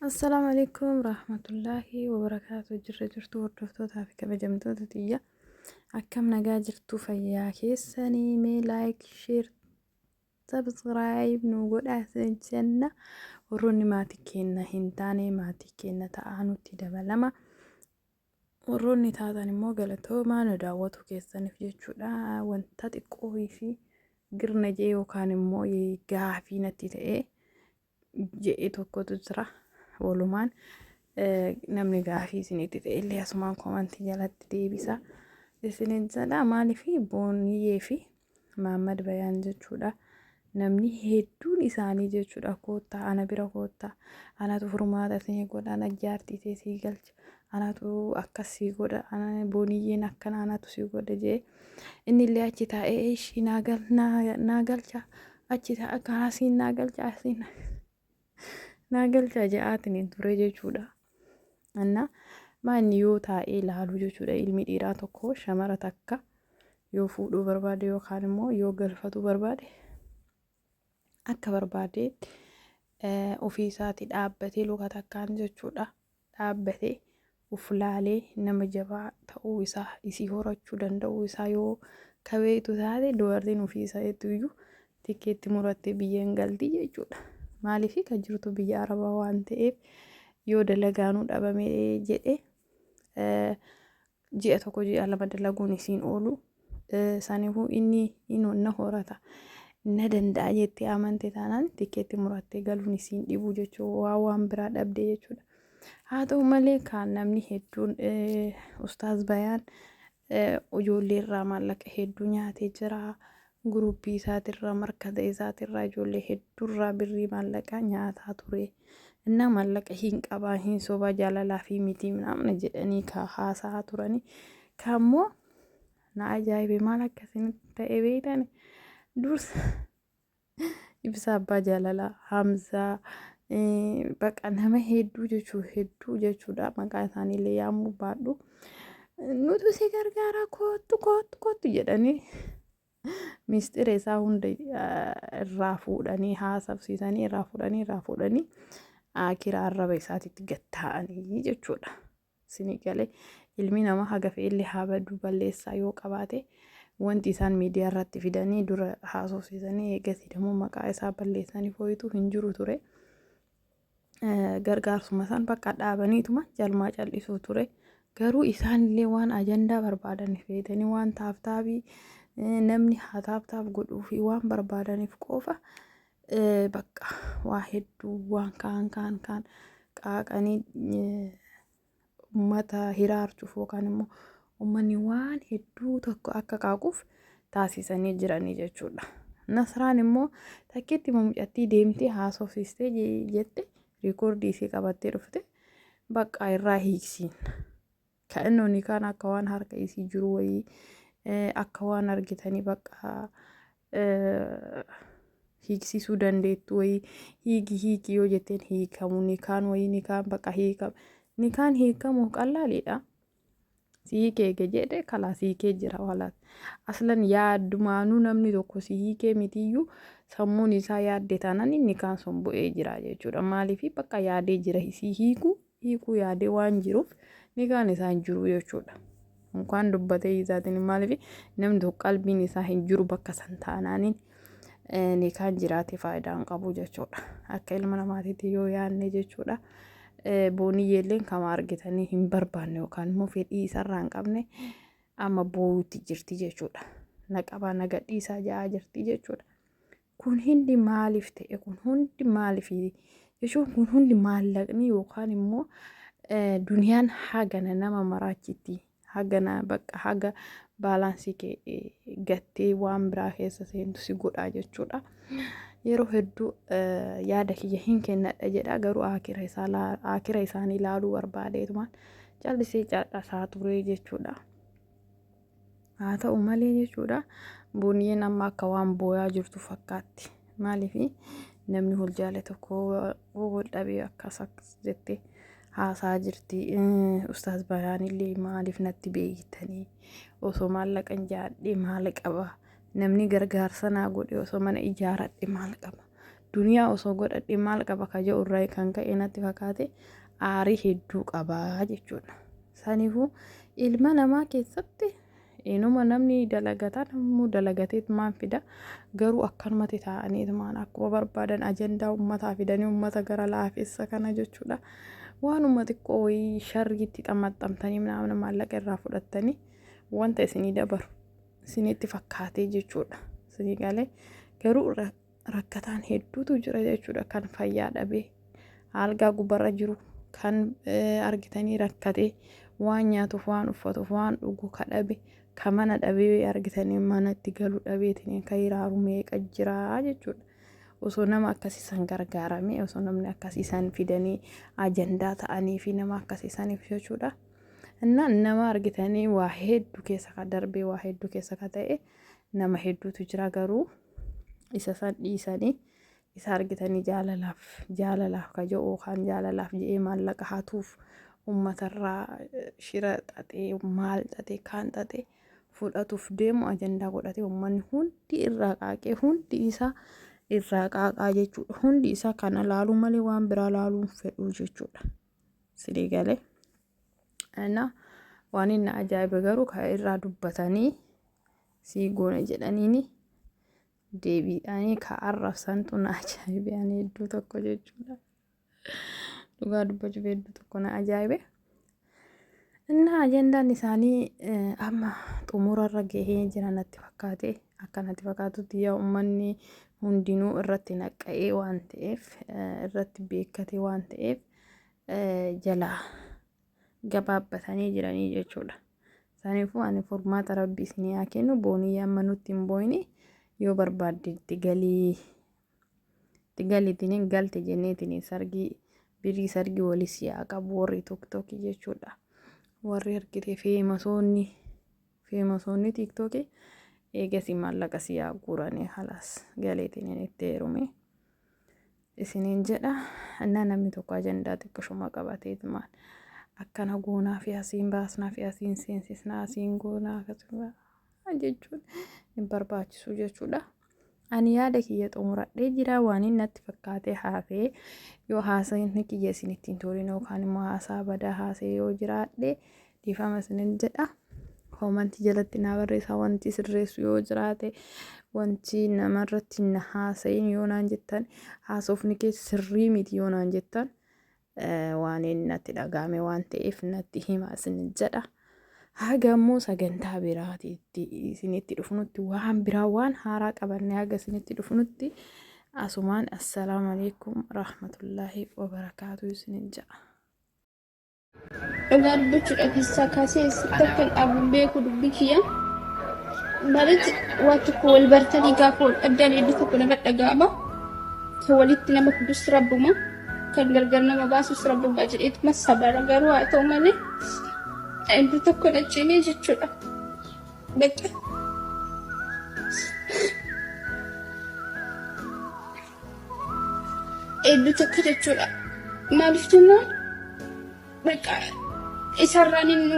Assalamu alaikum rahmatullahi wa barakaatu. Jirra jirtu hordoftootaa fi kabajamtoota xiyya. Akkam nagaa jirtu fayyaa keessanii mee like, share, subscribe nu godhaa jenna. Warroonni maatii keenya hin taane maatii keenya ta'aa nutti dabalama. Warroonni taatan immoo galatoomaa nu daawwatu keessaniif jechuudha. Wanta xiqqoo fi girna jee yookaan immoo gaafii natti ta'ee je'e tokkotu jira. Walumaan namni gaafii isinitti ta'e illee asumaan komantii jalatti deebisa. Isiniin jedha maaliifi Booniyyee fi Maammad Bayaan jechuudha. Namni hedduun isaanii jechuudha koottaa ana bira koottaa anatu furmaata isin godha ana jaartii ta'e sii galcha anatu akkasii godha ana Booniyyeen akkana anatu sii godha jee inni illee achi taa'ee ishii naa galcha achi taa'e kaasiin naa galcha asiin naagalcha ja'aatiin ture jechuudha. Anna maanni yoo taa'ee ilaalu jechuudha ilmi dhiiraa tokko shamara takka yoo fuudhuu barbaade yookaan immoo yoo galfatu barbaade akka barbaade ofii isaatii dhaabbatee luka takkaan jechuudha dhaabbatee uflaalee nama jabaa ta'uu isaa isii horachuu danda'uu isaa yoo kabeetu taate dubartiin ofii isaatti iyyuu tikeetti murattee biyyeen galti jechuudha. Maaliifi kan jirtu biyya Arabaa waan ta'eef yoo dalagaanuu dhabamee jedhe ji'a tokko ji'a lama dalaguun isiin oolu saniifuu inni na horata na danda'a jettee amante taanaan tikeetti murattee galuun isiin dhibuu jechuudha waan biraa dhabdee jechuudha. Haa ta'u malee kan namni hedduun Ustaaz Bayaan ijoollee irraa maallaqa hedduu nyaatee jira. Guruupii isaatirraa markata isaatirraa ijoollee hedduurraa birrii maallaqaa nyaataa ture. Innaa maallaqa hin qabaa hin sobaa jaalalaa fi mitii namna jedhanii haasaa turanii. Kaammoo na ajaa'ibe maal akkasitti ta'e beektan dursa ibsa abbaa jaalalaa Hamzaa baqa nama hedduu jechuudha maqaa isaaniillee yaamuu baadhu. Nutu si gargaara kootu jedhanii. Mistira isaa hunda irraa fuudhanii haasabsiisanii irraa fuudhanii akira arraba isaatitti gatta'anii jechuudha. Isinii galee ilmi namaa haga fe'illee haa baddu balleessaa yoo qabaate wanti isaan miidiyaa irratti fidanii dura haasofsiisanii eegasii dammoo maqaa isaa balleessanii fooyitu hin jiru ture. Gargaarsuma san bakka dhaabaniituma jalmaa callisuu ture. Garuu isaanillee waan ajandaa barbaadan feetanii waan taaftaabii namni haa taaftaaf godhuu fi waan barbaadaniif qofa bakka waa hedduu waan kaan qaaqanii uummata hiraarchuuf yookaan immoo uummanni waan hedduu tokko akka qaaquuf taasisanii jiranii jechuudha. Nasraan immoo takkiitti mucattii deemtee haasofsiistee jette riikoordii isii qabattee dhufte bakka irraa hiiksiin. Ka'innoonni kaan akka waan harka isii jiru wayii akka waan argitanii bakka hiiksisuu dandeettu wayii hiiki yoo jetteen hiikamu nikaan wayii nikaan bakka hiikamu nikaan hiikamu qallaaliidha. Si hiikee jedhe kalaa si hiikee jira walaat aslan yaaddumaanuu namni tokko si hiikee mitiyyuu sammuun isaa yaadde taanaan nikaan sun bu'ee jira jechuudha. Maaliifi bakka yaadee jira si hiikuu yaadee waan jiruuf nikaan isaa hin jiru jechuudha. Kan dubbatee isaatiin maaliif namni tokko qalbiin isaa hin jiru bakka san taanaaniin nikaan jiraate faayidaa hin qabu jechuudha. Akka ilma namaatiitti yoo yaadne jechuudha. Booniyyeelleen kama argitanii hin barbaanne yookaan immoo fedhii isarraa hin qabne amma boo'uutti jirti jechuudha. Naqabaa nagadhiisaa ja'aa jirti jechuudha. Kun hundi maaliif ta'e kun hundi maaliif jechuun kun hundi maallaqni yookaan immoo duniyaan hagana nama maraachitti. Hagana bakka haga baalaansii kee gattee waan biraa keessa seentu si godhaa jechuudha. Yeroo hedduu yaada kiyya hin kennadha jedha garuu akira isaanii ilaaluu barbaadeetumaan callisee cadhasaa ture jechuudha. Haa ta'u malee jechuudha Booniyyeen amma akka waan booyaa jirtu fakkaatti. Maaliifi namni wal jaale tokko wal dhabee akkas jettee haasaa jirti. Ustaaz Bayaanillee maaliif natti beektanii osoo maallaqa jaadhee maal qaba namni gargaarsa naa godhe osoo mana ijaaradhe maal qaba duniyaa osoo godhadhe maal qaba ka jedhu irraa kan ka'e natti fakkaate aarii hedduu qabaa jechuudha. Saniifuu ilma namaa keessatti inuma namni dalagataa namuu dalagateet maan fida garuu akkanumatti ta'anii maan akkuma barbaadan ajandaa uummataa fidanii uummata gara laafessa kana jechuudha. Waan uummati qo'ii sharriitti xammaxamtanii namni maallaqa irraa fudhattanii wanta isinii dabaru isinitti fakkaatee jechuudha. Isinii galee garuu rakkataan hedduutu jira jechuudha. Kan fayyaa dhabee algaa gubbarra jiru kan argitanii rakkatee waan nyaatuuf waan uffatuuf waan dhugu kadhabe kan mana dhabee argitanii manatti galuu dhabeetiin kan hiraaru meeqa jira jechuudha. Osoo nama akkasiisan gargaaramee osoo namni akkasiisan fidanii ajandaa ta'anii fi nama akkasiisaniif jechuudha. Nama argitanii waa hedduu keessa ka darbee waa hedduu keessa ka ta'e nama hedduutu jira garuu isa san dhiisanii isa argitanii jaalalaaf ka jedhu kan jaalalaaf jedhee maallaqa hatuuf uummatarraa shira xaxee maal xaxee kaan xaxee fudhatuuf deemu ajandaa godhatee uummanni hundi irraa qaaqee hundi isaa irraa qaaqaa jechuudha. Hundi isaa kana laaluu malee waan biraa laaluun fedhuu jechuudha. Sidii galee waan inni ajaa'iba garuu kan irraa dubbatanii sii goone jedhaniini deebiidhaanii ka arrabsantu na ajaa'ibe ani hedduu tokko jechuudha. Dhugaa dubbachuuf hedduu tokko na ajaa'ibe. Ajandaan isaanii amma xumurarra gahee jira natti fakkaate akkanatti fakkaatutti yaa uummanni hundinuu irratti naqqa'ee waan ta'eef irratti beekkate waan ta'eef jala gabaabbatanii jiranii jechuudha. Saniifuu ani furmaata rabbii isinii haa kennu boonii amma nutti hin booyne yoo barbaadde itti galiitiin galte jenneetiin birii sargii walis yaa qabu warri tiktookii jechuudha. Warri argite feemasoonni tiktookii eegasi maallaqa siyaa guuranii halas galeetiin itti heerume isiniin jedha. Namni tokko ajandaa xiqqashuma qabatee maal akkana goonaa fi asiin baasnaa fi asiin seensisnaa asiin goonaa jechuun hin barbaachisu jechuudha. Ani yaada kiyya xumuradhee jira waan inni natti fakkaatee haasee yoo haasa'inni kiyya isinitti hin tolin yookaan immoo haasaa badaa haasee yoo jiraadhe dhiifama isiniin jedha. Koomantii jalatti na barreessaa wanti sirreessu yoo jiraate wanti namarratti na haasa'in yoo naan jettan haasofni keessa sirrii miti yoo naan jettan waan inni natti dhagahame waan ta'eef natti hima isiniin jedha. Haga immoo sagantaa biraatiitti isinitti dhufnutti waan biraa waan haaraa qabannee haga isinitti dhufnutti asumaan assalaamu alaykum rahmatullaahi wabarakaatu isiniin jedha. Dhugaa dubbachuudha keessaa kaasee sitti dhabuun beeku dubbii kiyya. Maaliif waan tokko wal bartanii gaafa wal dhabdan hedduu tokko nama dhaga'ama. Kan walitti nama fidus rabbuma. Kan gargar nama baasus rabbuma jedheetuma sabara garuu haa ta'u malee hedduu tokko dacheenee jechuudha. Bakka hedduu tokko jechuudha. Maaliif jennaan bakka isarraan inni